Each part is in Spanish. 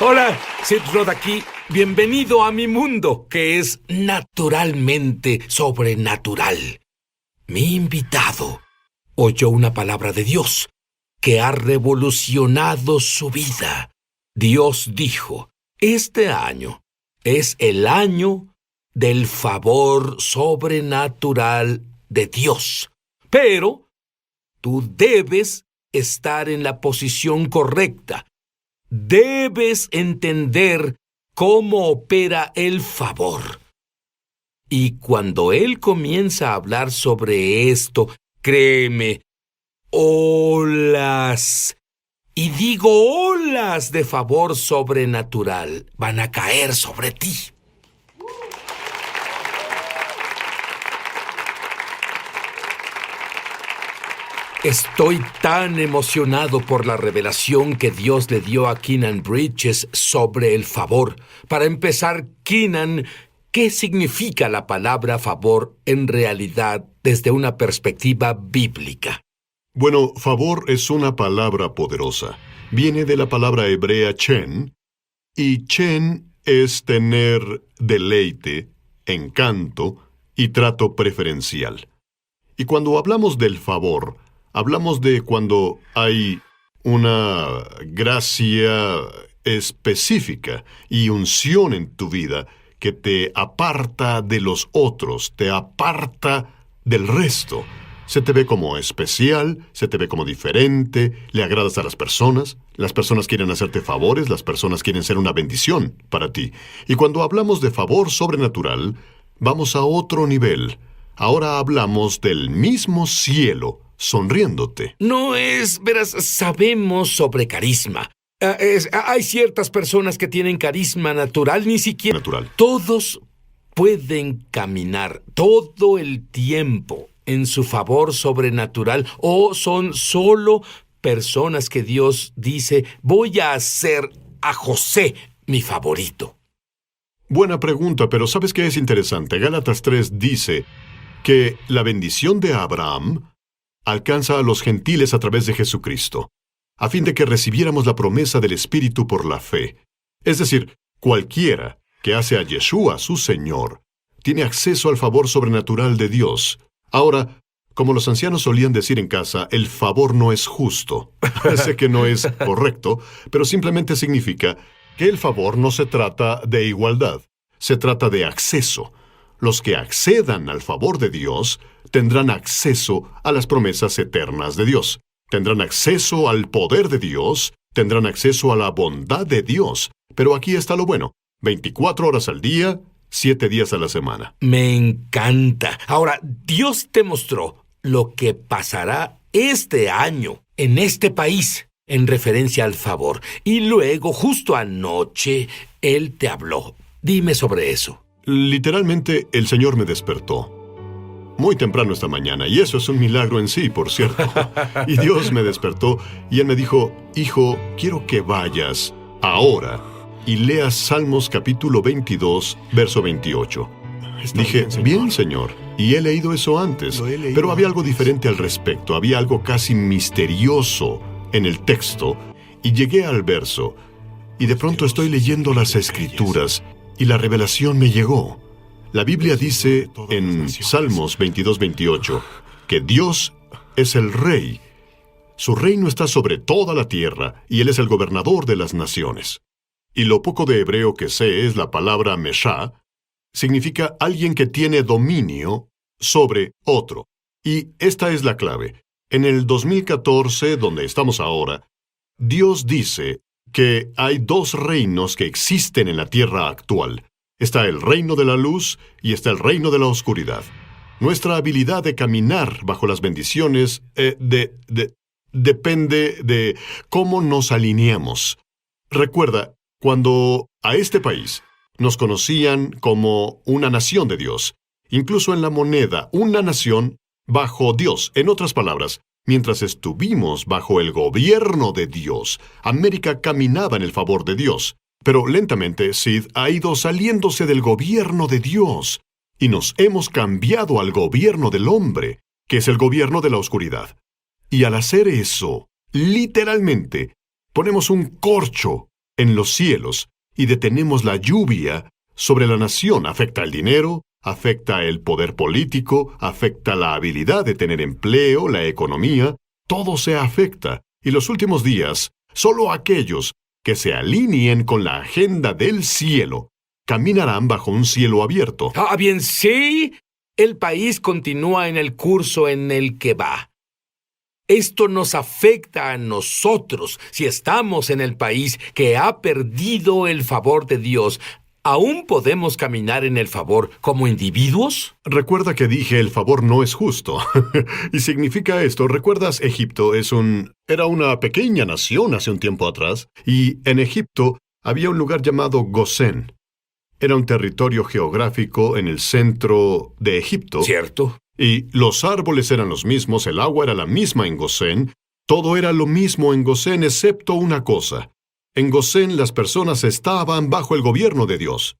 Hola, Sid Roth aquí. Bienvenido a mi mundo, que es naturalmente sobrenatural. Mi invitado oyó una palabra de Dios que ha revolucionado su vida. Dios dijo, este año es el año del favor sobrenatural de Dios. Pero tú debes estar en la posición correcta. Debes entender cómo opera el favor. Y cuando Él comienza a hablar sobre esto, créeme, olas, y digo olas de favor sobrenatural, van a caer sobre ti. Estoy tan emocionado por la revelación que Dios le dio a Keenan Bridges sobre el favor. Para empezar, Keenan, ¿qué significa la palabra favor en realidad desde una perspectiva bíblica? Bueno, favor es una palabra poderosa. Viene de la palabra hebrea chen, y chen es tener deleite, encanto y trato preferencial. Y cuando hablamos del favor, hablamos de cuando hay una gracia específica y unción en tu vida que te aparta de los otros, te aparta del resto. Se te ve como especial, se te ve como diferente, le agradas a las personas quieren hacerte favores, las personas quieren ser una bendición para ti. Y cuando hablamos de favor sobrenatural, vamos a otro nivel. Ahora hablamos del mismo cielo sonriéndote. Verás, sabemos sobre carisma. Hay ciertas personas que tienen carisma natural, ni siquiera... Natural. Todos pueden caminar todo el tiempo en su favor sobrenatural, o son solo personas que Dios dice, voy a hacer a José mi favorito. Buena pregunta, pero ¿sabes qué es interesante? Gálatas 3 dice que la bendición de Abraham alcanza a los gentiles a través de Jesucristo, a fin de que recibiéramos la promesa del Espíritu por la fe. Es decir, cualquiera que hace a Yeshua su Señor tiene acceso al favor sobrenatural de Dios. Ahora, como los ancianos solían decir en casa, el favor no es justo. Sé que no es correcto, pero simplemente significa que el favor no se trata de igualdad, se trata de acceso. Los que accedan al favor de Dios tendrán acceso a las promesas eternas de Dios. Tendrán acceso al poder de Dios, tendrán acceso a la bondad de Dios. Pero aquí está lo bueno, 24 horas al día, 7 días a la semana. Me encanta. Ahora, Dios te mostró lo que pasará este año en este país en referencia al favor. Y luego, justo anoche, Él te habló. Dime sobre eso. Literalmente, el Señor me despertó muy temprano esta mañana, y eso es un milagro en sí, por cierto. Y Dios me despertó, y Él me dijo, hijo, quiero que vayas ahora y leas Salmos capítulo 22, verso 28. Dije, bien, Señor, y he leído eso antes, pero había algo diferente al respecto, había algo casi misterioso en el texto, y llegué al verso, y de pronto estoy leyendo las Escrituras, y la revelación me llegó. La Biblia dice en Salmos 22, 28, que Dios es el Rey. Su reino está sobre toda la tierra, y Él es el gobernador de las naciones. Y lo poco de hebreo que sé es la palabra meshá, significa alguien que tiene dominio sobre otro. Y esta es la clave. En el 2014, donde estamos ahora, Dios dice que hay dos reinos que existen en la tierra actual. Está el reino de la luz y está el reino de la oscuridad. Nuestra habilidad de caminar bajo las bendiciones depende de cómo nos alineamos. Recuerda, cuando a este país nos conocían como una nación de Dios, incluso en la moneda, una nación bajo Dios. En otras palabras, mientras estuvimos bajo el gobierno de Dios, América caminaba en el favor de Dios. Pero lentamente Sid ha ido saliéndose del gobierno de Dios y nos hemos cambiado al gobierno del hombre, que es el gobierno de la oscuridad. Y al hacer eso, literalmente, ponemos un corcho en los cielos y detenemos la lluvia sobre la nación. Afecta el dinero, afecta el poder político, afecta la habilidad de tener empleo, la economía. Todo se afecta. Y los últimos días, solo aquellos que se alineen con la agenda del cielo caminarán bajo un cielo abierto. Bien, sí. El país continúa en el curso en el que va. Esto nos afecta a nosotros si estamos en el país que ha perdido el favor de Dios. ¿Aún podemos caminar en el favor como individuos? Recuerda que dije el favor no es justo. Y significa esto. ¿Recuerdas? Egipto era una pequeña nación hace un tiempo atrás. Y en Egipto había un lugar llamado Gosén. Era un territorio geográfico en el centro de Egipto. ¿Cierto? Y los árboles eran los mismos, el agua era la misma en Gosén. Todo era lo mismo en Gosén excepto una cosa. En Gosén las personas estaban bajo el gobierno de Dios.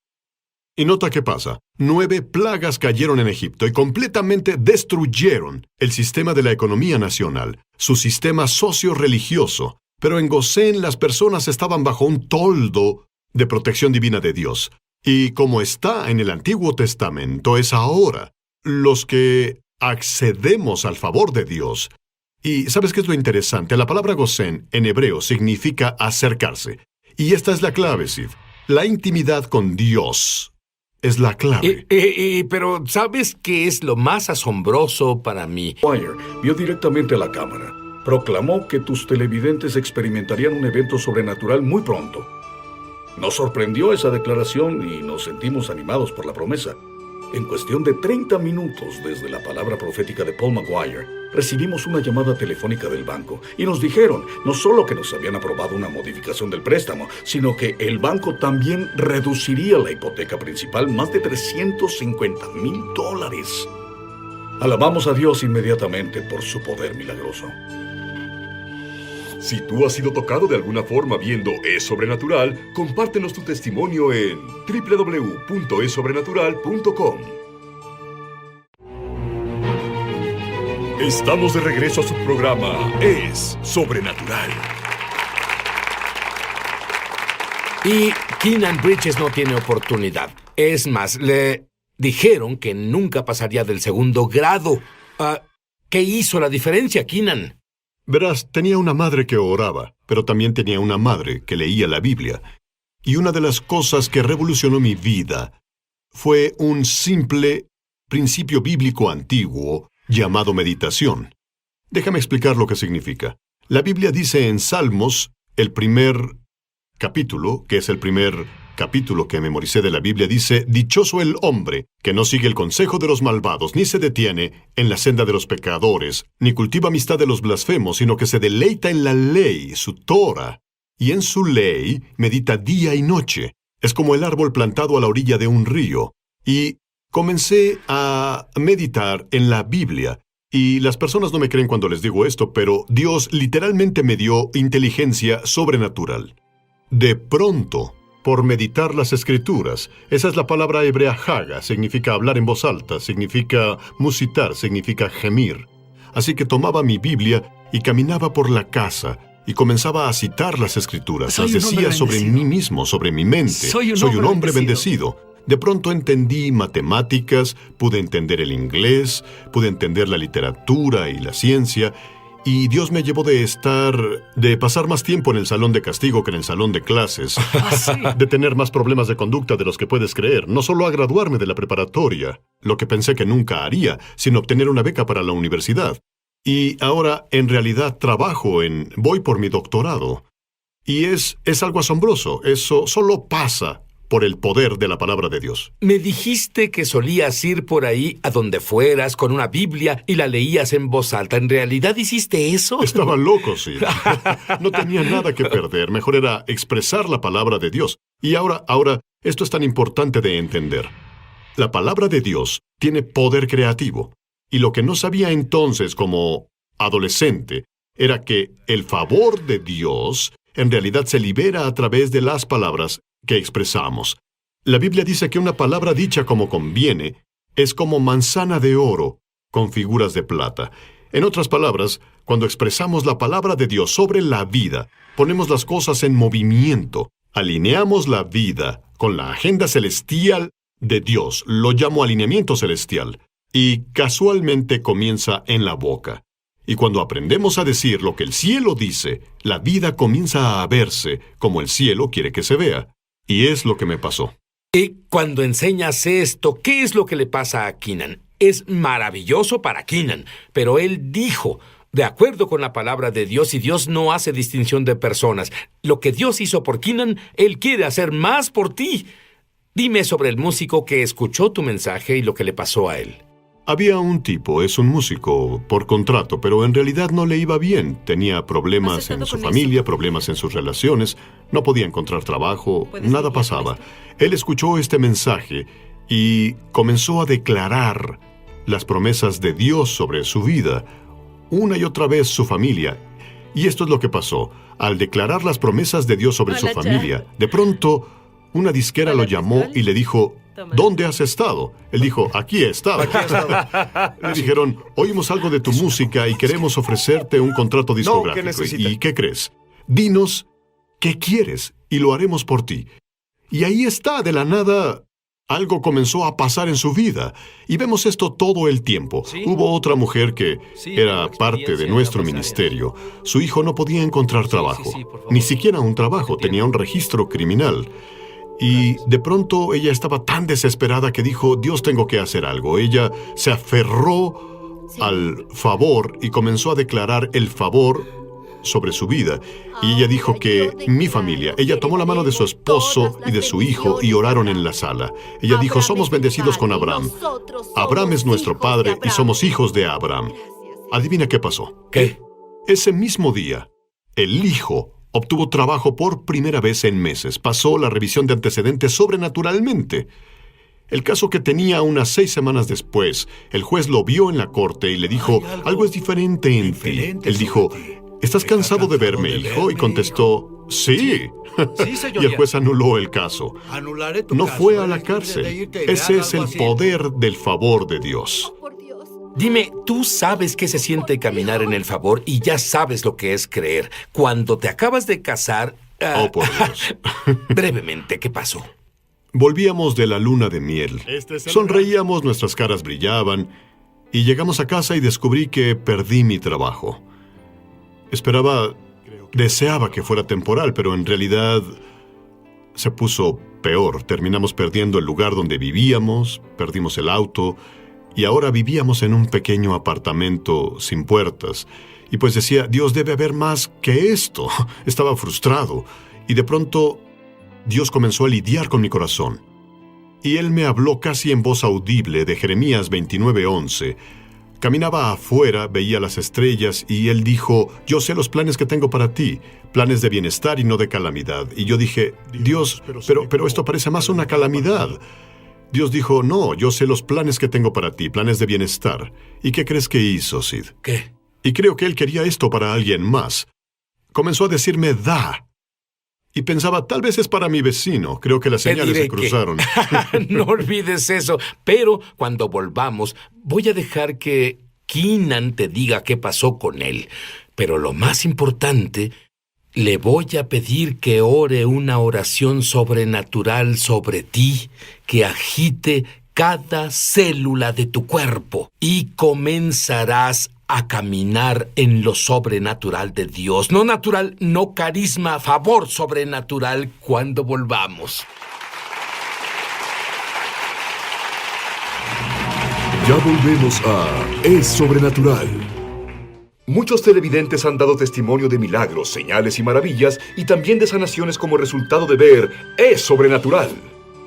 Y nota qué pasa. 9 plagas cayeron en Egipto y completamente destruyeron el sistema de la economía nacional, su sistema socio-religioso. Pero en Gosén las personas estaban bajo un toldo de protección divina de Dios. Y como está en el Antiguo Testamento, es ahora los que accedemos al favor de Dios. Y ¿sabes qué es lo interesante? La palabra Gosén en hebreo significa acercarse. Y esta es la clave, Sid. La intimidad con Dios es la clave. Pero ¿sabes qué es lo más asombroso para mí? Wire vio directamente a la cámara. Proclamó que tus televidentes experimentarían un evento sobrenatural muy pronto. Nos sorprendió esa declaración y nos sentimos animados por la promesa. En cuestión de 30 minutos desde la palabra profética de Paul Maguire, recibimos una llamada telefónica del banco y nos dijeron no solo que nos habían aprobado una modificación del préstamo, sino que el banco también reduciría la hipoteca principal más de $350,000. Alabamos a Dios inmediatamente por su poder milagroso. Si tú has sido tocado de alguna forma viendo Es Sobrenatural, compártenos tu testimonio en www.esobrenatural.com. Estamos de regreso a su programa Es Sobrenatural. Y Keenan Bridges no tiene oportunidad. Es más, le dijeron que nunca pasaría del segundo grado. ¿Qué hizo la diferencia, Keenan? Verás, tenía una madre que oraba, pero también tenía una madre que leía la Biblia. Y una de las cosas que revolucionó mi vida fue un simple principio bíblico antiguo llamado meditación. Déjame explicar lo que significa. La Biblia dice en Salmos, el primer capítulo, que es el primer capítulo que memoricé de la Biblia, dice: «Dichoso el hombre que no sigue el consejo de los malvados, ni se detiene en la senda de los pecadores, ni cultiva amistad de los blasfemos, sino que se deleita en la ley, su Torah, y en su ley medita día y noche. Es como el árbol plantado a la orilla de un río». Y comencé a meditar en la Biblia. Y las personas no me creen cuando les digo esto, pero Dios literalmente me dio inteligencia sobrenatural. De pronto, por meditar las Escrituras. Esa es la palabra hebrea haga, significa hablar en voz alta, significa musitar, significa gemir. Así que tomaba mi Biblia y caminaba por la casa y comenzaba a citar las Escrituras. Las decía sobre mí mismo, sobre mi mente. Soy un hombre bendecido. De pronto entendí matemáticas, pude entender el inglés, pude entender la literatura y la ciencia. Y Dios me llevó de pasar más tiempo en el salón de castigo que en el salón de clases. De tener más problemas de conducta de los que puedes creer. No solo a graduarme de la preparatoria, lo que pensé que nunca haría, sino obtener una beca para la universidad. Y ahora, en realidad, voy por mi doctorado. Y es algo asombroso. Eso solo pasa por el poder de la palabra de Dios. Me dijiste que solías ir por ahí a donde fueras con una Biblia y la leías en voz alta. ¿En realidad hiciste eso? Estaba loco, sí. No tenía nada que perder. Mejor era expresar la palabra de Dios. Y ahora, esto es tan importante de entender. La palabra de Dios tiene poder creativo. Y lo que no sabía entonces como adolescente era que el favor de Dios en realidad se libera a través de las palabras que expresamos. La Biblia dice que una palabra dicha como conviene es como manzana de oro con figuras de plata. En otras palabras, cuando expresamos la palabra de Dios sobre la vida, ponemos las cosas en movimiento. alineamos la vida con la agenda celestial de Dios. Lo llamo alineamiento celestial. Y casualmente comienza en la boca. Y cuando aprendemos a decir lo que el cielo dice, la vida comienza a verse como el cielo quiere que se vea. Y es lo que me pasó. Y cuando enseñas esto, ¿qué es lo que le pasa a Keenan? Es maravilloso para Keenan, pero él dijo, de acuerdo con la palabra de Dios, y Dios no hace distinción de personas. Lo que Dios hizo por Keenan, Él quiere hacer más por ti. Dime sobre el músico que escuchó tu mensaje y lo que le pasó a él. Había un tipo, es un músico, por contrato, pero en realidad no le iba bien. Tenía problemas en su familia, problemas en sus relaciones, no podía encontrar trabajo, nada pasaba. Él escuchó este mensaje y comenzó a declarar las promesas de Dios sobre su vida, una y otra vez su familia. Y esto es lo que pasó. Al declarar las promesas de Dios sobre su familia, de pronto una disquera lo llamó y le dijo, ¿dónde has estado? Él dijo, aquí he estado. Le dijeron, oímos algo de tu música y queremos ofrecerte un contrato discográfico. ¿Y qué crees? Dinos qué quieres y lo haremos por ti. Y ahí está, de la nada, algo comenzó a pasar en su vida. Y vemos esto todo el tiempo. Hubo otra mujer que era parte de nuestro ministerio. Su hijo no podía encontrar trabajo. Ni siquiera un trabajo, tenía un registro criminal. Y de pronto ella estaba tan desesperada que dijo, Dios, tengo que hacer algo. Ella se aferró al favor y comenzó a declarar el favor sobre su vida. Y ella dijo que mi familia, ella tomó la mano de su esposo y de su hijo y oraron en la sala. Ella dijo, somos bendecidos con Abraham. Abraham es nuestro padre y somos hijos de Abraham. Adivina qué pasó. ¿Qué? Ese mismo día, el hijo obtuvo trabajo por primera vez en meses. Pasó la revisión de antecedentes sobrenaturalmente. El caso que tenía unas 6 semanas después, el juez lo vio en la corte y le dijo, algo es diferente en ti. Él dijo, ¿estás cansado de verme, hijo? Y contestó, sí. Y el juez anuló el caso. No fue a la cárcel. Ese es el poder del favor de Dios. Dime, tú sabes qué se siente caminar en el favor y ya sabes lo que es creer. Cuando te acabas de casar... Oh, por Dios. Brevemente, ¿qué pasó? Volvíamos de la luna de miel. Sonreíamos, nuestras caras brillaban, y llegamos a casa y descubrí que perdí mi trabajo. Deseaba que fuera temporal, pero en realidad se puso peor. Terminamos perdiendo el lugar donde vivíamos, perdimos el auto, y ahora vivíamos en un pequeño apartamento sin puertas. Y pues decía, Dios debe haber más que esto. Estaba frustrado. Y de pronto, Dios comenzó a lidiar con mi corazón. Y Él me habló casi en voz audible de Jeremías 29:11. Caminaba afuera, veía las estrellas, y Él dijo, yo sé los planes que tengo para ti, planes de bienestar y no de calamidad. Y yo dije, Dios, pero esto parece más una calamidad. Dios dijo, no, yo sé los planes que tengo para ti, planes de bienestar. ¿Y qué crees que hizo, Sid? ¿Qué? Y creo que Él quería esto para alguien más. Comenzó a decirme, da. Y pensaba, tal vez es para mi vecino. Creo que las señales se cruzaron. No olvides eso. Pero cuando volvamos, voy a dejar que Keenan te diga qué pasó con él. Pero lo más importante, le voy a pedir que ore una oración sobrenatural sobre ti, que agite cada célula de tu cuerpo y comenzarás a caminar en lo sobrenatural de Dios. No natural, no carisma, favor sobrenatural cuando volvamos. Ya volvemos a Es Sobrenatural. Muchos televidentes han dado testimonio de milagros, señales y maravillas, y también de sanaciones como resultado de ver Es Sobrenatural.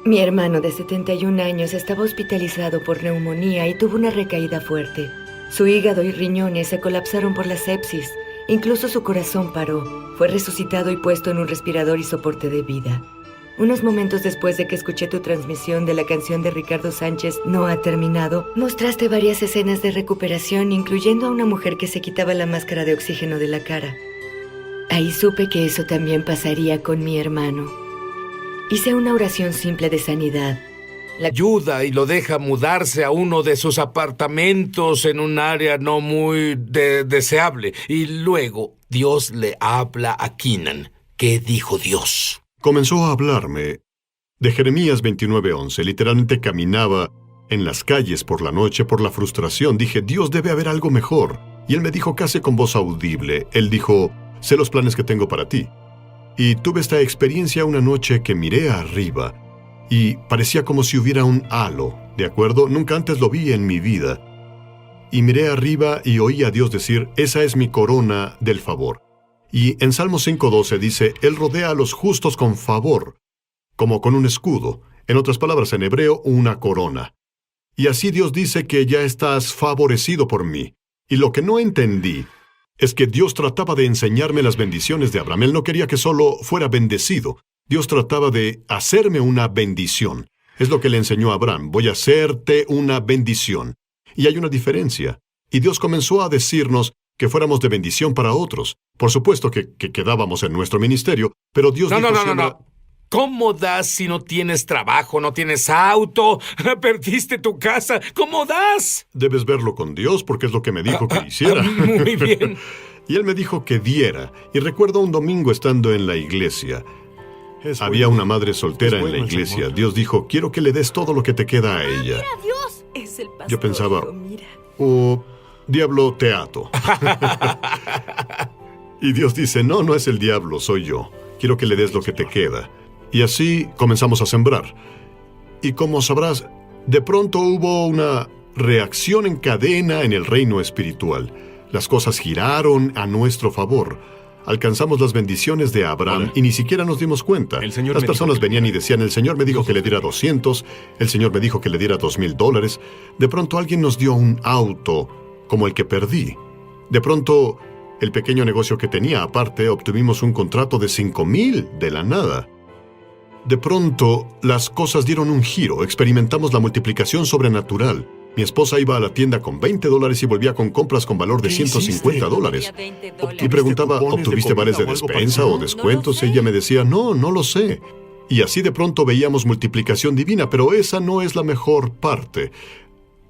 Mi hermano de 71 años estaba hospitalizado por neumonía y tuvo una recaída fuerte. Su hígado y riñones se colapsaron por la sepsis. Incluso su corazón paró. Fue resucitado y puesto en un respirador y soporte de vida. Unos momentos después de que escuché tu transmisión de la canción de Ricardo Sánchez, No ha terminado, mostraste varias escenas de recuperación, incluyendo a una mujer que se quitaba la máscara de oxígeno de la cara. Ahí supe que eso también pasaría con mi hermano. Hice una oración simple de sanidad. Ayuda y lo deja mudarse a uno de sus apartamentos en un área no muy deseable. Y luego Dios le habla a Keenan. ¿Qué dijo Dios? comenzó a hablarme de Jeremías 29:11. Literalmente caminaba en las calles por la noche por la frustración. Dije, Dios, debe haber algo mejor. Y él me dijo casi con voz audible, él dijo, sé los planes que tengo para ti. Y tuve esta experiencia una noche que miré arriba y parecía como si hubiera un halo, ¿de acuerdo? Nunca antes lo vi en mi vida. Y miré arriba y oí a Dios decir, esa es mi corona del favor. Y en Salmo 5:12 dice, Él rodea a los justos con favor, como con un escudo. En otras palabras, en hebreo, una corona. Y así Dios dice que ya estás favorecido por mí. Y lo que no entendí es que Dios trataba de enseñarme las bendiciones de Abraham. Él no quería que solo fuera bendecido. Dios trataba de hacerme una bendición. Es lo que le enseñó a Abraham. Voy a hacerte una bendición. Y hay una diferencia. Y Dios comenzó a decirnos que fuéramos de bendición para otros. Por supuesto que quedábamos en nuestro ministerio, pero Dios dijo... No. ¿Cómo das si no tienes trabajo, no tienes auto, perdiste tu casa? ¿Cómo das? Debes verlo con Dios porque es lo que me dijo que hiciera. Muy bien. Y Él me dijo que diera. Y recuerdo un domingo estando en la iglesia. Había una madre soltera en la iglesia. Dios dijo, quiero que le des todo lo que te queda a ella. ¡Mira, Dios! Es el pastor, Yo pensaba, hijo, mira. oh, diablo, te ato. Y Dios dice, no es el diablo, soy yo. Quiero que le des lo que te queda. Y así comenzamos a sembrar. Y como sabrás, de pronto hubo una reacción en cadena en el reino espiritual. Las cosas giraron a nuestro favor. Alcanzamos las bendiciones de Abraham y ni siquiera nos dimos cuenta. Las personas venían y decían, el Señor me dijo que le diera 200, el Señor me dijo que le diera $2,000. De pronto alguien nos dio un auto, como el que perdí. De pronto, el pequeño negocio que tenía aparte, obtuvimos un contrato de $5,000 de la nada. De pronto, las cosas dieron un giro. Experimentamos la multiplicación sobrenatural. Mi esposa iba a la tienda con $20 y volvía con compras con valor de $150. Y preguntaba, ¿obtuviste vales de despensa o descuentos? Ella me decía, no lo sé. Y así de pronto veíamos multiplicación divina, pero esa no es la mejor parte.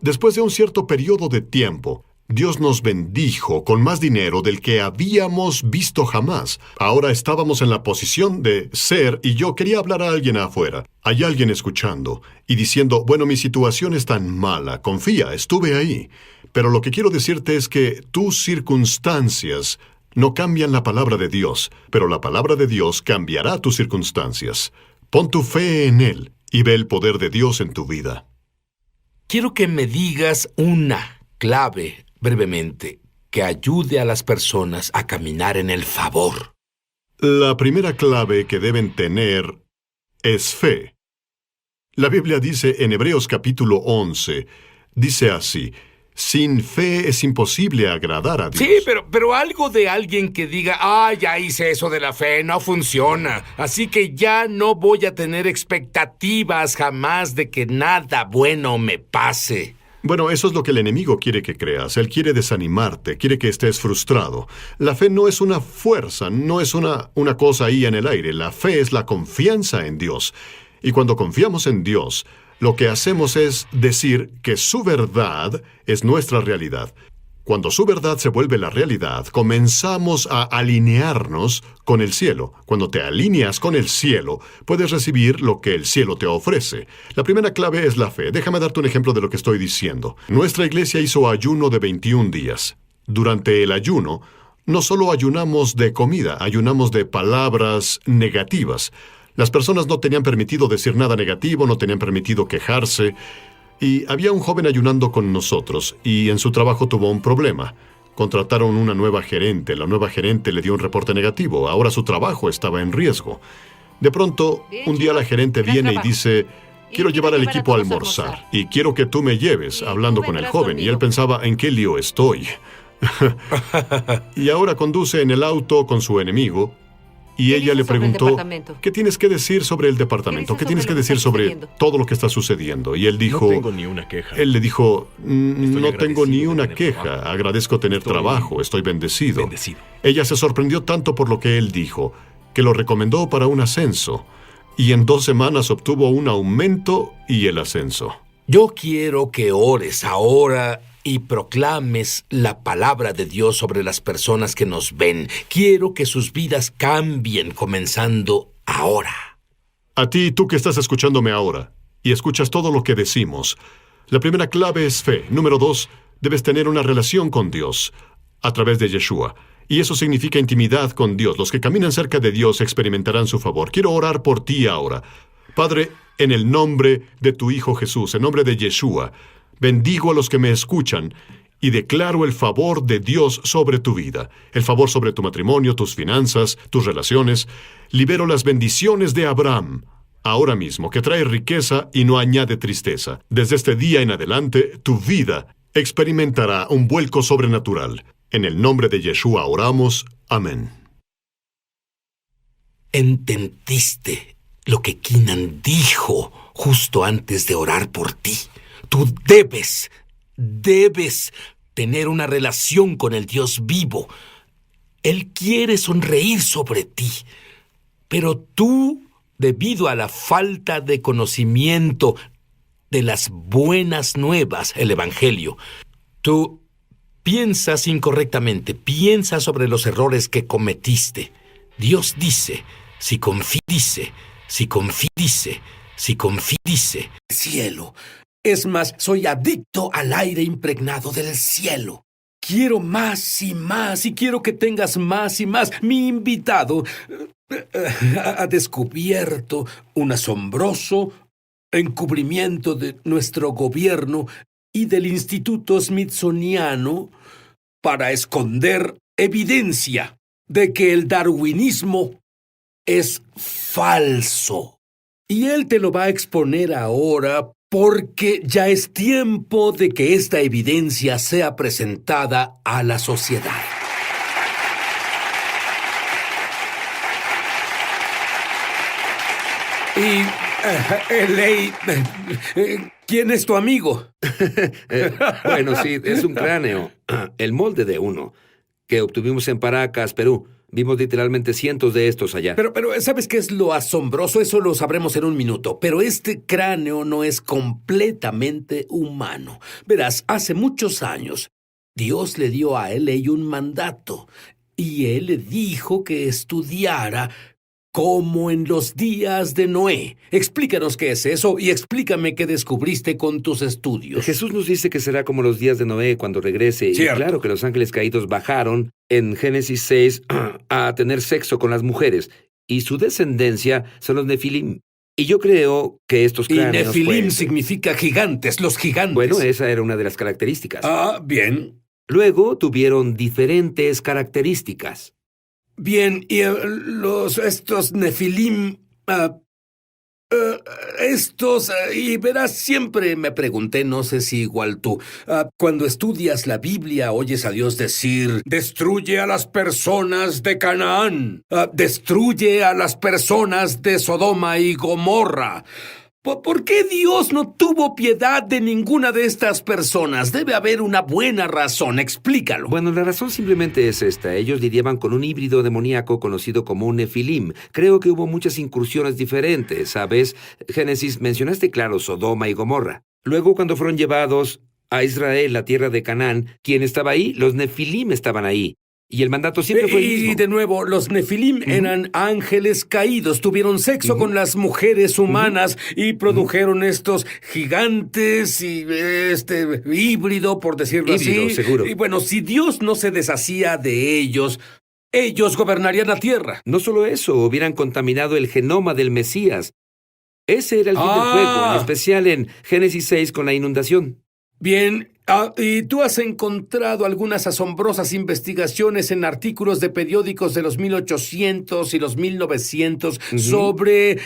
Después de un cierto periodo de tiempo, Dios nos bendijo con más dinero del que habíamos visto jamás. Ahora estábamos en la posición de ser, y yo quería hablar a alguien afuera. Hay alguien escuchando y diciendo, bueno, mi situación es tan mala, confía, estuve ahí. Pero lo que quiero decirte es que tus circunstancias no cambian la palabra de Dios, pero la palabra de Dios cambiará tus circunstancias. Pon tu fe en Él y ve el poder de Dios en tu vida. Quiero que me digas una clave brevemente, que ayude a las personas a caminar en el favor. La primera clave que deben tener es fe. La Biblia dice en Hebreos capítulo 11, dice así, sin fe es imposible agradar a Dios. Sí, pero algo de alguien que diga, ya hice eso de la fe, no funciona, así que ya no voy a tener expectativas jamás de que nada bueno me pase. Bueno, eso es lo que el enemigo quiere que creas. Él quiere desanimarte, quiere que estés frustrado. La fe no es una fuerza, no es una cosa ahí en el aire. La fe es la confianza en Dios. Y cuando confiamos en Dios, lo que hacemos es decir que su verdad es nuestra realidad. Cuando su verdad se vuelve la realidad, comenzamos a alinearnos con el cielo. Cuando te alineas con el cielo, puedes recibir lo que el cielo te ofrece. La primera clave es la fe. Déjame darte un ejemplo de lo que estoy diciendo. Nuestra iglesia hizo ayuno de 21 días. Durante el ayuno, no solo ayunamos de comida, ayunamos de palabras negativas. Las personas no tenían permitido decir nada negativo, no tenían permitido quejarse. Y había un joven ayunando con nosotros, y en su trabajo tuvo un problema. Contrataron una nueva gerente. La nueva gerente le dio un reporte negativo. Ahora su trabajo estaba en riesgo. De pronto, un día la gerente viene y dice, quiero llevar al equipo a almorzar, y quiero que tú me lleves, hablando con el joven. Y él pensaba, ¿en qué lío estoy? Y ahora conduce en el auto con su enemigo. Y ella le preguntó, ¿qué tienes que decir sobre el departamento? ¿Qué tienes que decir sobre todo lo que está sucediendo? Y él dijo, no tengo ni una queja. Él le dijo, no tengo ni una queja. Agradezco tener trabajo. Estoy bendecido. Ella se sorprendió tanto por lo que él dijo, que lo recomendó para un ascenso. Y en 2 semanas obtuvo un aumento y el ascenso. Yo quiero que ores ahora y proclames la palabra de Dios sobre las personas que nos ven. Quiero que sus vidas cambien comenzando ahora. A ti, tú que estás escuchándome ahora, y escuchas todo lo que decimos, la primera clave es fe. Número 2, debes tener una relación con Dios a través de Yeshua. Y eso significa intimidad con Dios. Los que caminan cerca de Dios experimentarán su favor. Quiero orar por ti ahora. Padre, en el nombre de tu Hijo Jesús, en nombre de Yeshua, bendigo a los que me escuchan y declaro el favor de Dios sobre tu vida, el favor sobre tu matrimonio, tus finanzas, tus relaciones. Libero las bendiciones de Abraham ahora mismo, que trae riqueza y no añade tristeza. Desde este día en adelante, tu vida experimentará un vuelco sobrenatural. En el nombre de Yeshua oramos. Amén. ¿Entendiste lo que Keenan dijo justo antes de orar por ti? Tú debes tener una relación con el Dios vivo. Él quiere sonreír sobre ti, pero tú, debido a la falta de conocimiento de las buenas nuevas, el Evangelio, tú piensas incorrectamente, piensas sobre los errores que cometiste. Dios dice, si confíe, cielo. Es más, soy adicto al aire impregnado del cielo. Quiero más y más, y quiero que tengas más y más. Mi invitado ha descubierto un asombroso encubrimiento de nuestro gobierno y del Instituto Smithsoniano para esconder evidencia de que el darwinismo es falso. Y él te lo va a exponer ahora porque ya es tiempo de que esta evidencia sea presentada a la sociedad. Y, Ley, ¿quién es tu amigo? Bueno, sí, es un cráneo, el molde de uno, que obtuvimos en Paracas, Perú. Vimos literalmente cientos de estos allá. Pero, ¿sabes qué es lo asombroso? Eso lo sabremos en un minuto. Pero este cráneo no es completamente humano. Verás, hace muchos años, Dios le dio a L.A. un mandato. Y él le dijo que estudiara como en los días de Noé. Explícanos qué es eso y explícame qué descubriste con tus estudios. Jesús nos dice que será como los días de Noé cuando regrese. Cierto. Y claro que los ángeles caídos bajaron en Génesis 6 a tener sexo con las mujeres. Y su descendencia son los Nefilim. Y yo creo que estos cráneos... Y Nefilim significa gigantes, los gigantes. Bueno, esa era una de las características. Ah, bien. Luego tuvieron diferentes características. Bien, y estos Nefilim, y verás, siempre me pregunté, no sé si igual tú, cuando estudias la Biblia oyes a Dios decir, destruye a las personas de Canaán, destruye a las personas de Sodoma y Gomorra. ¿Por qué Dios no tuvo piedad de ninguna de estas personas? Debe haber una buena razón, explícalo. Bueno, la razón simplemente es esta. Ellos lidiaban con un híbrido demoníaco conocido como un Nefilim. Creo que hubo muchas incursiones diferentes, ¿sabes? Génesis, mencionaste claro Sodoma y Gomorra. Luego, cuando fueron llevados a Israel, la tierra de Canaán, ¿quién estaba ahí? Los Nefilim estaban ahí. Y el mandato siempre fue el mismo. Y de nuevo, los Nefilim eran ángeles caídos, tuvieron sexo con las mujeres humanas y produjeron estos gigantes y este híbrido, por decirlo así. Seguro. Y bueno, si Dios no se deshacía de ellos, ellos gobernarían la tierra. No solo eso, hubieran contaminado el genoma del Mesías. Ese era el fin del juego, en especial en Génesis 6 con la inundación. Bien, y tú has encontrado algunas asombrosas investigaciones en artículos de periódicos de los 1800 y los 1900 sobre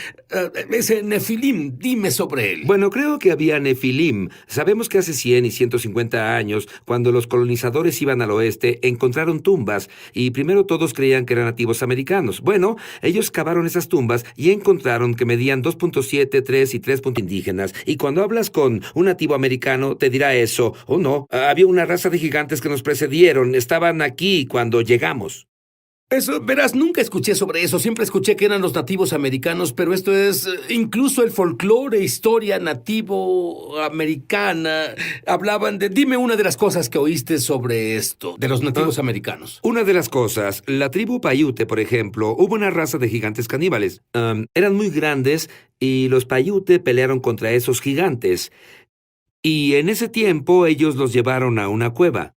ese Nefilim. Dime sobre él. Bueno, creo que había Nefilim. Sabemos que hace 100 y 150 años, cuando los colonizadores iban al oeste, encontraron tumbas, y primero todos creían que eran nativos americanos. Bueno, ellos cavaron esas tumbas y encontraron que medían 2.7, 3 y 3 indígenas. Y cuando hablas con un nativo americano, te dirá eso. Oh, no, había una raza de gigantes que nos precedieron. Estaban aquí cuando llegamos. Eso, verás, nunca escuché sobre eso. Siempre escuché que eran los nativos americanos, pero esto es incluso el folclore, historia nativo americana. Hablaban de... Dime una de las cosas que oíste sobre esto, de los nativos americanos. Una de las cosas, la tribu Paiute, por ejemplo, hubo una raza de gigantes caníbales. Eran muy grandes y los Paiute pelearon contra esos gigantes. Y en ese tiempo ellos los llevaron a una cueva.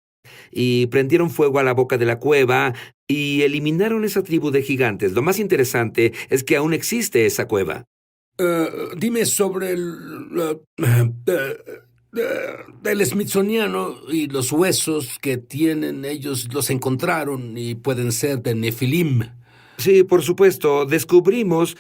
Y prendieron fuego a la boca de la cueva y eliminaron esa tribu de gigantes. Lo más interesante es que aún existe esa cueva. Dime sobre el Smithsoniano y los huesos que tienen. Ellos los encontraron y pueden ser de Nefilim. Sí, por supuesto. Descubrimos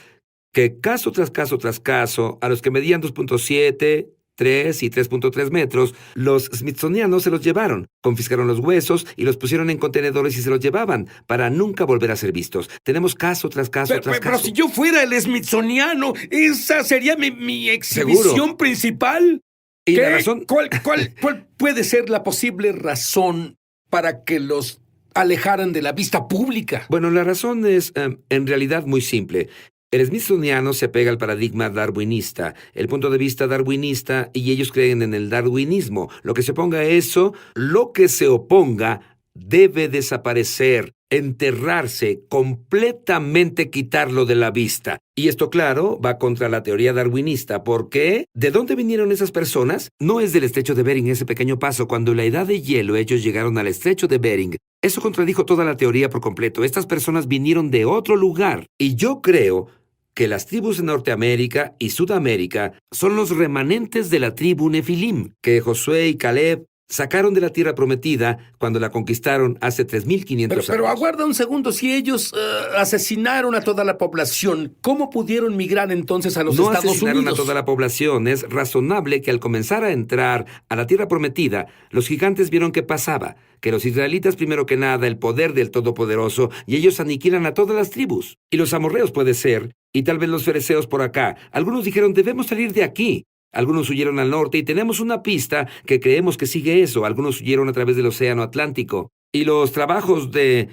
que caso tras caso tras caso, a los que medían 2.7, 3 y 3.3 metros, los smithsonianos se los llevaron, confiscaron los huesos y los pusieron en contenedores y se los llevaban para nunca volver a ser vistos. Tenemos caso tras caso tras Pero caso. si yo fuera el Smithsoniano, esa sería mi exhibición Seguro. principal. Y ¿Qué? la razón... ¿Cuál puede ser la posible razón para que los alejaran de la vista pública? Bueno, la razón es en realidad muy simple. El smithsoniano se apega al paradigma darwinista, el punto de vista darwinista, y ellos creen en el darwinismo. Lo que se oponga a eso, lo que se oponga, debe desaparecer, enterrarse, completamente quitarlo de la vista. Y esto, claro, va contra la teoría darwinista. ¿Por qué? ¿De dónde vinieron esas personas? No es del estrecho de Bering, ese pequeño paso. Cuando en la edad de hielo ellos llegaron al estrecho de Bering, eso contradijo toda la teoría por completo. Estas personas vinieron de otro lugar. Y yo creo que las tribus de Norteamérica y Sudamérica son los remanentes de la tribu Nefilim, que Josué y Caleb sacaron de la tierra prometida cuando la conquistaron hace 3.500 años. Pero aguarda un segundo. Si ellos asesinaron a toda la población, ¿cómo pudieron migrar entonces a los No Estados asesinaron Unidos? a toda la población. Es razonable que al comenzar a entrar a la tierra prometida, los gigantes vieron qué pasaba, que los israelitas primero que nada, el poder del Todopoderoso, y ellos aniquilan a todas las tribus. Y los amorreos puede ser, y tal vez los fereceos por acá. Algunos dijeron, debemos salir de aquí. Algunos huyeron al norte y tenemos una pista que creemos que sigue eso. Algunos huyeron a través del Océano Atlántico. Y los trabajos de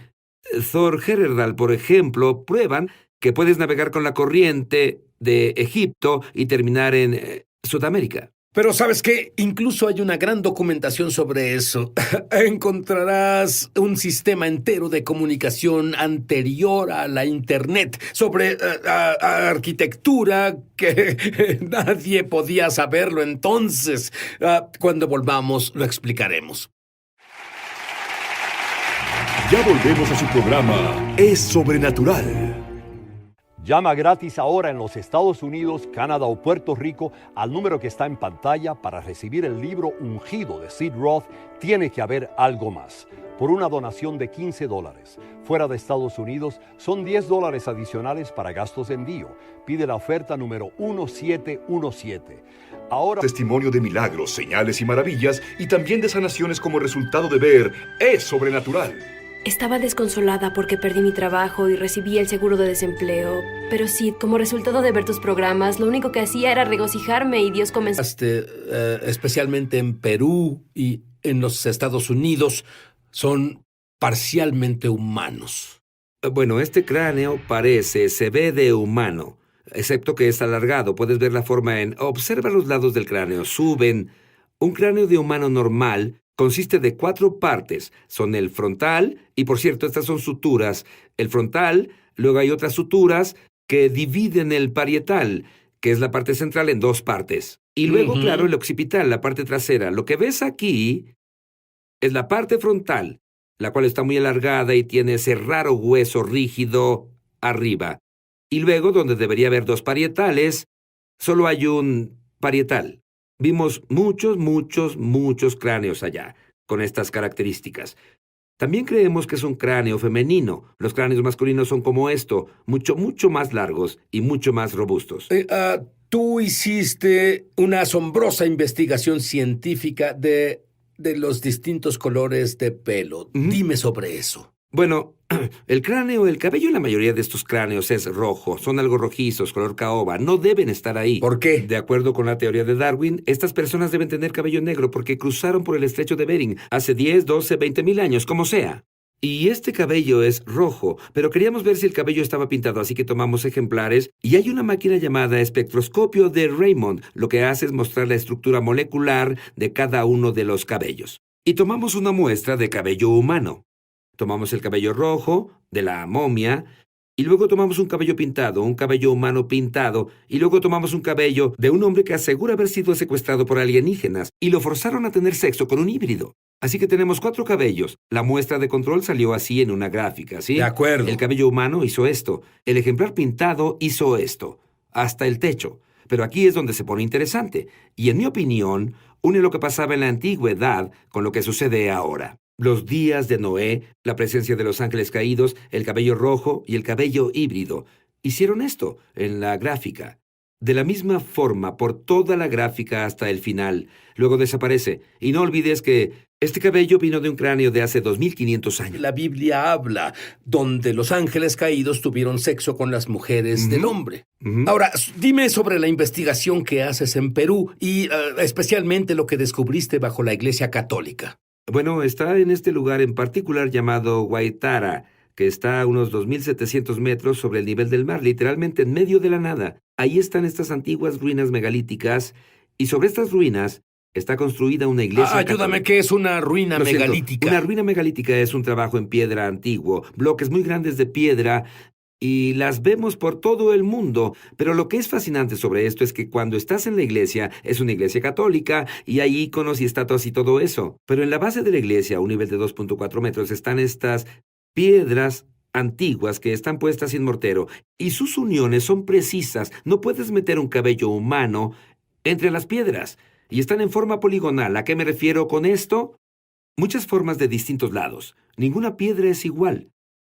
Thor Heyerdahl, por ejemplo, prueban que puedes navegar con la corriente de Egipto y terminar en Sudamérica. Pero ¿sabes qué? Incluso hay una gran documentación sobre eso. Encontrarás un sistema entero de comunicación anterior a la Internet sobre arquitectura que nadie podía saberlo entonces. Cuando volvamos lo explicaremos. Ya volvemos a su programa Es Sobrenatural. Llama gratis ahora en los Estados Unidos, Canadá o Puerto Rico al número que está en pantalla para recibir el libro Ungido de Sid Roth. Tiene que haber algo más. Por una donación de $15. Fuera de Estados Unidos son $10 adicionales para gastos de envío. Pide la oferta número 1717. Ahora Testimonio de milagros, señales y maravillas y también de sanaciones como resultado de ver Es Sobrenatural. Estaba desconsolada porque perdí mi trabajo y recibí el seguro de desempleo. Pero sí, como resultado de ver tus programas, lo único que hacía era regocijarme y Dios comenzó... Especialmente en Perú y en los Estados Unidos, son parcialmente humanos. Bueno, este cráneo se ve de humano, excepto que es alargado. Puedes ver la forma observa los lados del cráneo, suben. Un cráneo de humano normal consiste de 4 partes. Son el frontal, y por cierto, estas son suturas. El frontal, luego hay otras suturas que dividen el parietal, que es la parte central, en 2 partes. Y luego, claro, el occipital, la parte trasera. Lo que ves aquí es la parte frontal, la cual está muy alargada y tiene ese raro hueso rígido arriba. Y luego, donde debería haber 2 parietales, solo hay un parietal. Vimos muchos cráneos allá, con estas características. También creemos que es un cráneo femenino. Los cráneos masculinos son como esto, mucho más largos y mucho más robustos. Tú hiciste una asombrosa investigación científica de los distintos colores de pelo. Dime sobre eso. Bueno, el cabello en la mayoría de estos cráneos es rojo. Son algo rojizos, color caoba. No deben estar ahí. ¿Por qué? De acuerdo con la teoría de Darwin, estas personas deben tener cabello negro porque cruzaron por el estrecho de Bering hace 10, 12, 20 mil años, como sea. Y este cabello es rojo, pero queríamos ver si el cabello estaba pintado, así que tomamos ejemplares y hay una máquina llamada espectroscopio de Raymond. Lo que hace es mostrar la estructura molecular de cada uno de los cabellos. Y tomamos una muestra de cabello humano. Tomamos el cabello rojo de la momia y luego tomamos un cabello pintado, un cabello humano pintado, y luego tomamos un cabello de un hombre que asegura haber sido secuestrado por alienígenas y lo forzaron a tener sexo con un híbrido. Así que tenemos 4 cabellos. La muestra de control salió así en una gráfica, ¿sí? De acuerdo. El cabello humano hizo esto. El ejemplar pintado hizo esto. Hasta el techo. Pero aquí es donde se pone interesante. Y en mi opinión, une lo que pasaba en la antigüedad con lo que sucede ahora. Los días de Noé, la presencia de los ángeles caídos, el cabello rojo y el cabello híbrido. Hicieron esto en la gráfica. De la misma forma, por toda la gráfica hasta el final. Luego desaparece. Y no olvides que este cabello vino de un cráneo de hace 2500 años. La Biblia habla donde los ángeles caídos tuvieron sexo con las mujeres del hombre. Ahora, dime sobre la investigación que haces en Perú y especialmente lo que descubriste bajo la Iglesia Católica. Bueno, está en este lugar en particular llamado Guaitara, que está a unos 2.700 metros sobre el nivel del mar, literalmente en medio de la nada. Ahí están estas antiguas ruinas megalíticas, y sobre estas ruinas está construida una iglesia Ayúdame, católica. ¿qué es una ruina Lo siento, megalítica? una ruina megalítica es un trabajo en piedra antiguo, bloques muy grandes de piedra, y las vemos por todo el mundo. Pero lo que es fascinante sobre esto es que cuando estás en la iglesia, es una iglesia católica, y hay íconos y estatuas y todo eso. Pero en la base de la iglesia, a un nivel de 2.4 metros, están estas piedras antiguas que están puestas sin mortero, y sus uniones son precisas. No puedes meter un cabello humano entre las piedras, y están en forma poligonal. ¿A qué me refiero con esto? Muchas formas de distintos lados. Ninguna piedra es igual.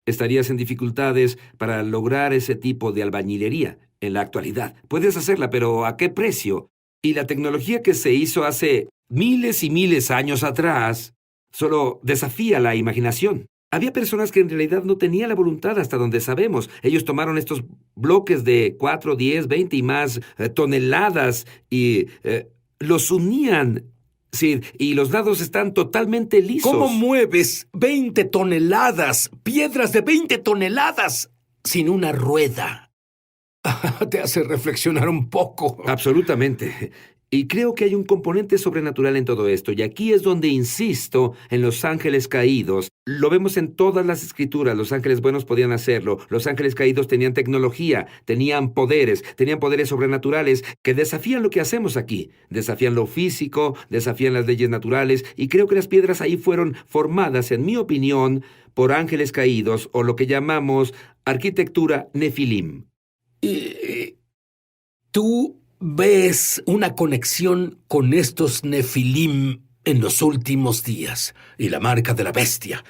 Estarías en dificultades para lograr ese tipo de albañilería en la actualidad. Puedes hacerla, pero ¿a qué precio? Y la tecnología que se hizo hace miles y miles de años atrás solo desafía la imaginación. Había personas que en realidad no tenían la voluntad hasta donde sabemos. Ellos tomaron estos bloques de 4, 10, 20 y más toneladas y los unían. Sí, y los lados están totalmente lisos. ¿Cómo mueves 20 toneladas, piedras de 20 toneladas, sin una rueda? Te hace reflexionar un poco. Absolutamente. Y creo que hay un componente sobrenatural en todo esto, y aquí es donde insisto en los ángeles caídos. Lo vemos en todas las escrituras. Los ángeles buenos podían hacerlo. Los ángeles caídos tenían tecnología, tenían poderes sobrenaturales que desafían lo que hacemos aquí. Desafían lo físico, desafían las leyes naturales, y creo que las piedras ahí fueron formadas, en mi opinión, por ángeles caídos, o lo que llamamos arquitectura nefilim. ¿Tú ves una conexión con estos nefilim en los últimos días y la marca de la bestia?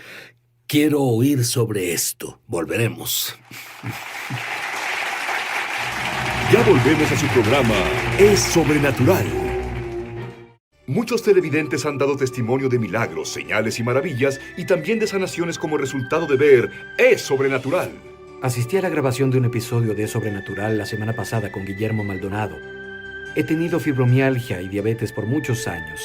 Quiero oír sobre esto. Volveremos. Ya volvemos a su programa Es Sobrenatural. Muchos televidentes han dado testimonio de milagros, señales y maravillas, y también de sanaciones como resultado de ver Es Sobrenatural. Asistí a la grabación de un episodio de Sobrenatural la semana pasada con Guillermo Maldonado. He tenido fibromialgia y diabetes por muchos años.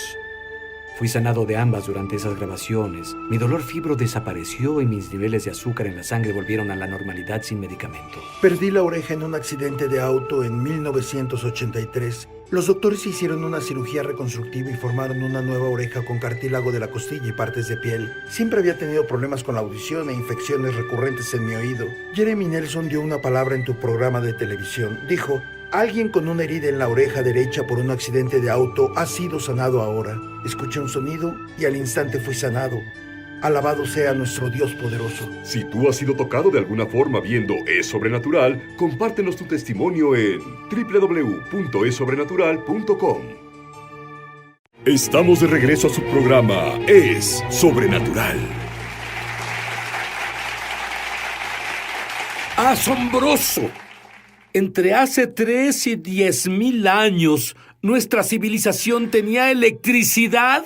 Fui sanado de ambas durante esas grabaciones. Mi dolor fibro desapareció y mis niveles de azúcar en la sangre volvieron a la normalidad sin medicamento. Perdí la oreja en un accidente de auto en 1983. Los doctores hicieron una cirugía reconstructiva y formaron una nueva oreja con cartílago de la costilla y partes de piel. Siempre había tenido problemas con la audición e infecciones recurrentes en mi oído. Jeremy Nelson dio una palabra en tu programa de televisión. Dijo: alguien con una herida en la oreja derecha por un accidente de auto ha sido sanado ahora. Escuché un sonido y al instante fui sanado. Alabado sea nuestro Dios poderoso. Si tú has sido tocado de alguna forma viendo Es Sobrenatural, compártenos tu testimonio en www.esobrenatural.com. Estamos de regreso a su programa Es Sobrenatural. ¡Asombroso! Entre hace 3 y 10,000 años, ¿nuestra civilización tenía electricidad?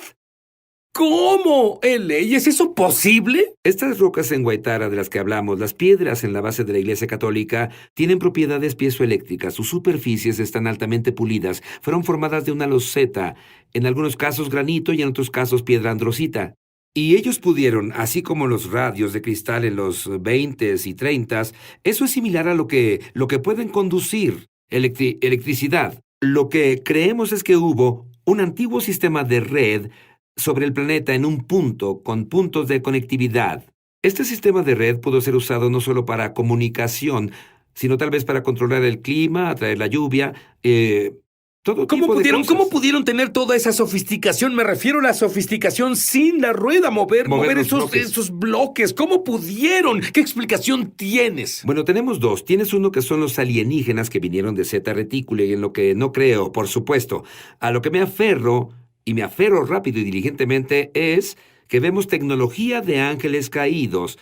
¿Cómo? ¿LA? ¿Es eso posible? Estas rocas en Guaitara de las que hablamos, las piedras en la base de la Iglesia Católica, tienen propiedades piezoeléctricas. Sus superficies están altamente pulidas. Fueron formadas de una loseta, en algunos casos granito y en otros casos piedra androsita. Y ellos pudieron, así como los radios de cristal en los 20s y 30s, eso es similar a lo que pueden conducir electricidad. Lo que creemos es que hubo un antiguo sistema de red sobre el planeta en un punto, con puntos de conectividad. Este sistema de red pudo ser usado no solo para comunicación, sino tal vez para controlar el clima, atraer la lluvia, todo tipo de cosas. ¿Cómo pudieron tener toda esa sofisticación? Me refiero a la sofisticación sin la rueda, mover esos bloques. ¿Cómo pudieron? ¿Qué explicación tienes? Bueno, tenemos dos. Tienes uno que son los alienígenas que vinieron de Zeta Reticuli, en lo que no creo, por supuesto. A lo que me aferro, y me aferro rápido y diligentemente, es que vemos tecnología de ángeles caídos.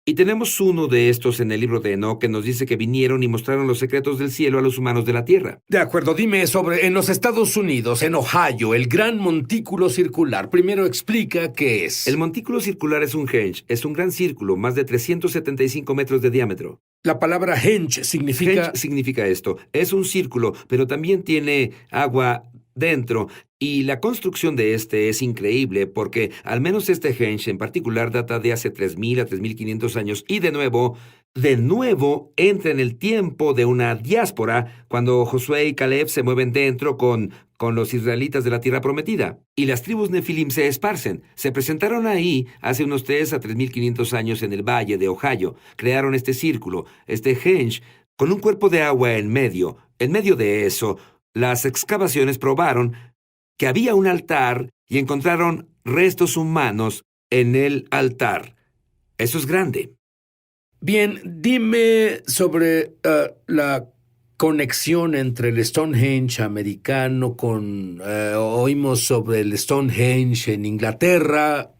Y tenemos uno de estos en el libro de Enoc que nos dice que vinieron y mostraron los secretos del cielo a los humanos de la tierra. De acuerdo, dime sobre en los Estados Unidos, en Ohio, el gran montículo circular. Primero explica qué es. El montículo circular es un henge, es un gran círculo, más de 375 metros de diámetro. La palabra henge significa... Henge significa esto, es un círculo, pero también tiene agua dentro, y la construcción de este es increíble porque al menos este henge en particular data de hace 3.000 a 3.500 años y de nuevo entra en el tiempo de una diáspora cuando Josué y Caleb se mueven dentro con los israelitas de la tierra prometida. Y las tribus Nefilim se esparcen. Se presentaron ahí hace unos 3 a 3.500 años en el valle de Ohio. Crearon este círculo, este henge, con un cuerpo de agua en medio. En medio de eso, las excavaciones probaron que había un altar y encontraron restos humanos en el altar. Eso es grande. Bien, dime sobre la conexión entre el Stonehenge americano con... oímos sobre el Stonehenge en Inglaterra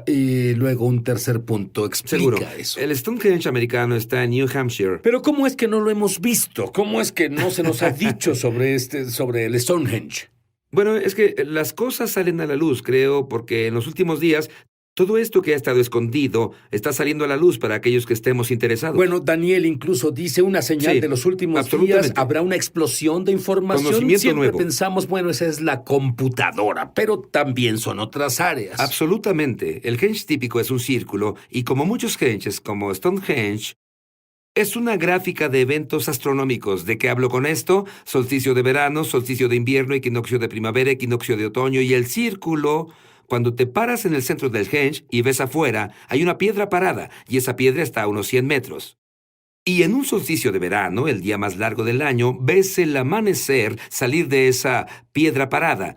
y luego un tercer punto. Explica Seguro. Eso. El Stonehenge americano está en New Hampshire. Pero ¿cómo es que no lo hemos visto? ¿Cómo es que no se nos ha dicho sobre el Stonehenge? Bueno, es que las cosas salen a la luz, creo, porque en los últimos días todo esto que ha estado escondido está saliendo a la luz para aquellos que estemos interesados. Bueno, Daniel incluso dice una señal de los últimos días. Habrá una explosión de información. Conocimiento Siempre nuevo. Pensamos, bueno, esa es la computadora, pero también son otras áreas. Absolutamente. El henge típico es un círculo y como muchos henges, como Stonehenge, es una gráfica de eventos astronómicos. ¿De qué hablo con esto? Solsticio de verano, solsticio de invierno, equinoccio de primavera, equinoccio de otoño y el círculo. Cuando te paras en el centro del henge y ves afuera, hay una piedra parada y esa piedra está a unos 100 metros. Y en un solsticio de verano, el día más largo del año, ves el amanecer salir de esa piedra parada.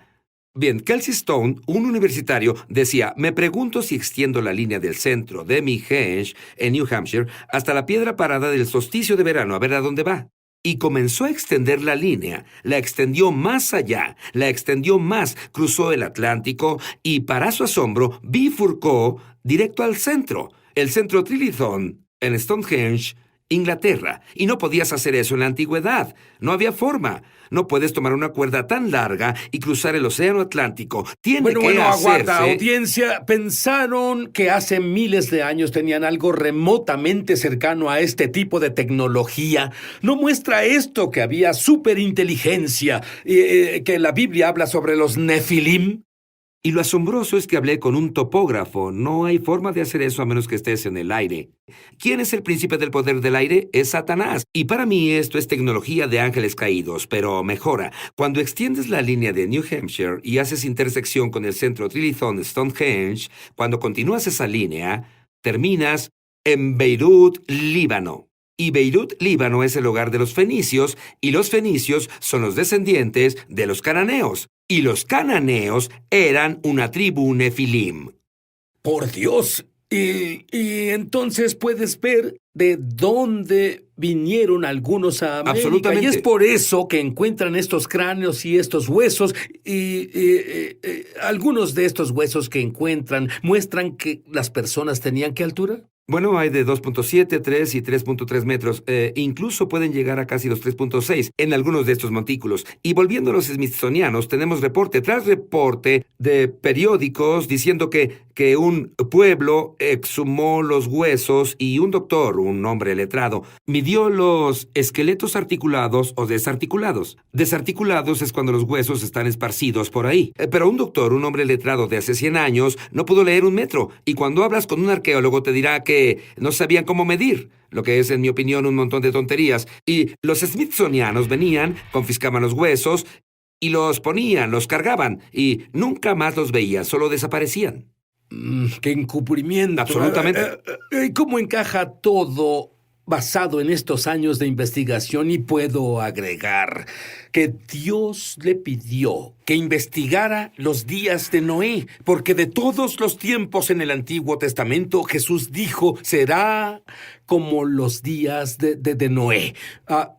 Bien, Kelsey Stone, un universitario, decía, me pregunto si extiendo la línea del centro de mi henge en New Hampshire hasta la piedra parada del solsticio de verano, a ver a dónde va. Y comenzó a extender la línea, la extendió más allá, la extendió más, cruzó el Atlántico y, para su asombro, bifurcó directo al centro, el centro Trilithon, en Stonehenge, Inglaterra. Y no podías hacer eso en la antigüedad. No había forma. No puedes tomar una cuerda tan larga y cruzar el océano Atlántico. Aguarda, audiencia. Pensaron que hace miles de años tenían algo remotamente cercano a este tipo de tecnología. ¿No muestra esto que había superinteligencia, que la Biblia habla sobre los Nefilim? Y lo asombroso es que hablé con un topógrafo. No hay forma de hacer eso a menos que estés en el aire. ¿Quién es el príncipe del poder del aire? Es Satanás. Y para mí esto es tecnología de ángeles caídos, pero mejora. Cuando extiendes la línea de New Hampshire y haces intersección con el centro Trilithon Stonehenge, cuando continúas esa línea, terminas en Beirut, Líbano. Y Beirut, Líbano es el hogar de los fenicios, y los fenicios son los descendientes de los cananeos. Y los cananeos eran una tribu nefilim. ¡Por Dios! Y entonces puedes ver de dónde vinieron algunos a América. Absolutamente. Y es por eso que encuentran estos cráneos y estos huesos. Y algunos de estos huesos que encuentran muestran que las personas tenían ¿qué altura? Bueno, hay de 2.7, 3 y 3.3 metros. Incluso pueden llegar a casi los 3.6 en algunos de estos montículos. Y volviendo a los smithsonianos, tenemos reporte tras reporte de periódicos diciendo que que un pueblo exhumó los huesos y un doctor, un hombre letrado, midió los esqueletos articulados o desarticulados. Desarticulados es cuando los huesos están esparcidos por ahí. Pero un doctor, un hombre letrado de hace 100 años, no pudo leer 1 metro. Y cuando hablas con un arqueólogo te dirá que no sabían cómo medir, lo que es, en mi opinión, un montón de tonterías. Y los smithsonianos venían, confiscaban los huesos y los ponían, los cargaban y nunca más los veían, solo desaparecían. ¡Qué encubrimiento! Absolutamente. ¿Cómo encaja todo basado en estos años de investigación? Y puedo agregar que Dios le pidió que investigara los días de Noé, porque de todos los tiempos en el Antiguo Testamento, Jesús dijo, será como los días de Noé.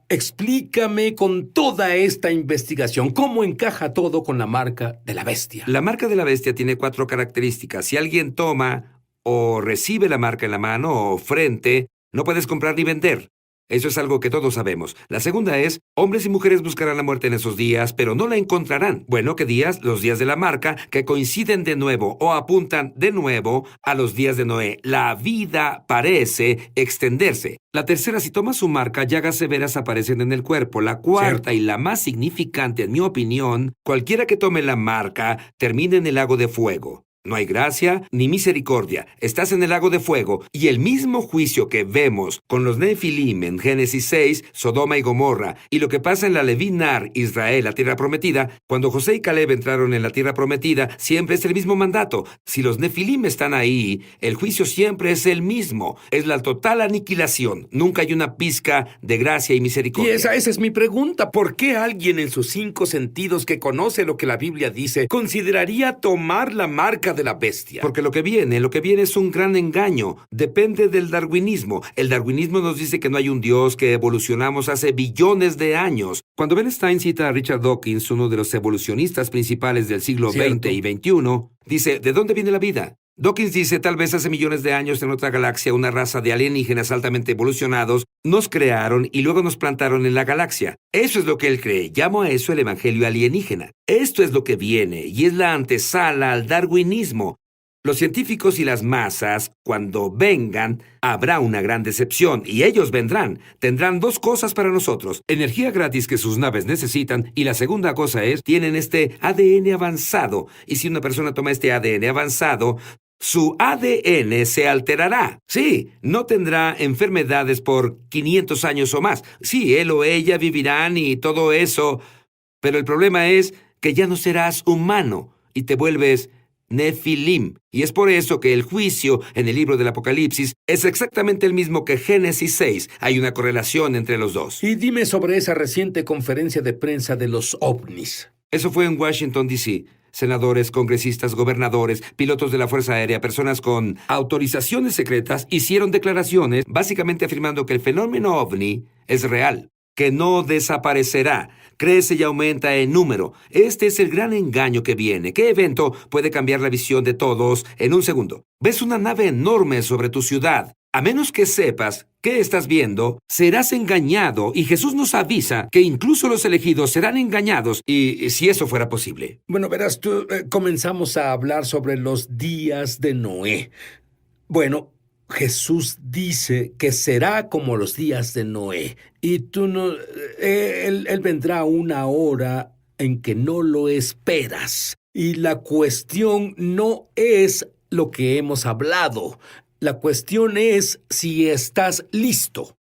Explícame con toda esta investigación, ¿cómo encaja todo con la marca de la bestia? La marca de la bestia tiene 4 características. Si alguien toma o recibe la marca en la mano o frente, no puedes comprar ni vender. Eso es algo que todos sabemos. La segunda es, hombres y mujeres buscarán la muerte en esos días, pero no la encontrarán. Bueno, ¿qué días? Los días de la marca, que coinciden de nuevo o apuntan de nuevo a los días de Noé. La vida parece extenderse. La tercera, si tomas su marca, llagas severas aparecen en el cuerpo. La cuarta y la más significante, en mi opinión, cualquiera que tome la marca termina en el lago de fuego. No hay gracia ni misericordia. Estás en el lago de fuego. Y el mismo juicio que vemos con los Nefilim en Génesis 6, Sodoma y Gomorra, y lo que pasa en la Levinar, Israel, la tierra prometida, cuando José y Caleb entraron en la tierra prometida, siempre es el mismo mandato. Si los Nefilim están ahí, el juicio siempre es el mismo. Es la total aniquilación. Nunca hay una pizca de gracia y misericordia. Y esa es mi pregunta. ¿Por qué alguien en sus 5 sentidos que conoce lo que la Biblia dice consideraría tomar la marca de la bestia? Porque lo que viene es un gran engaño. Depende del darwinismo. El darwinismo nos dice que no hay un Dios, que evolucionamos hace billones de años. Cuando Bernstein cita a Richard Dawkins, uno de los evolucionistas principales del siglo XX y XXI, dice, ¿de dónde viene la vida? Dawkins dice, tal vez hace millones de años en otra galaxia una raza de alienígenas altamente evolucionados nos crearon y luego nos plantaron en la galaxia. Eso es lo que él cree. Llamo a eso el evangelio alienígena. Esto es lo que viene y es la antesala al darwinismo. Los científicos y las masas, cuando vengan, habrá una gran decepción y ellos vendrán. Tendrán 2 cosas para nosotros. Energía gratis que sus naves necesitan y la segunda cosa es, tienen este ADN avanzado. Y si una persona toma este ADN avanzado, su ADN se alterará. Sí, no tendrá enfermedades por 500 años o más. Sí, él o ella vivirán y todo eso. Pero el problema es que ya no serás humano y te vuelves Nefilim. Y es por eso que el juicio en el libro del Apocalipsis es exactamente el mismo que Génesis 6. Hay una correlación entre los dos. Y dime sobre esa reciente conferencia de prensa de los ovnis. Eso fue en Washington, D.C. Senadores, congresistas, gobernadores, pilotos de la Fuerza Aérea, personas con autorizaciones secretas hicieron declaraciones básicamente afirmando que el fenómeno ovni es real, que no desaparecerá, crece y aumenta en número. Este es el gran engaño que viene. ¿Qué evento puede cambiar la visión de todos en un segundo? Ves una nave enorme sobre tu ciudad. A menos que sepas qué estás viendo, serás engañado y Jesús nos avisa que incluso los elegidos serán engañados y si eso fuera posible. Bueno, verás, comenzamos a hablar sobre los días de Noé. Bueno, Jesús dice que será como los días de Noé. Y tú no... Él vendrá a una hora en que no lo esperas. Y la cuestión no es lo que hemos hablado. La cuestión es si estás listo.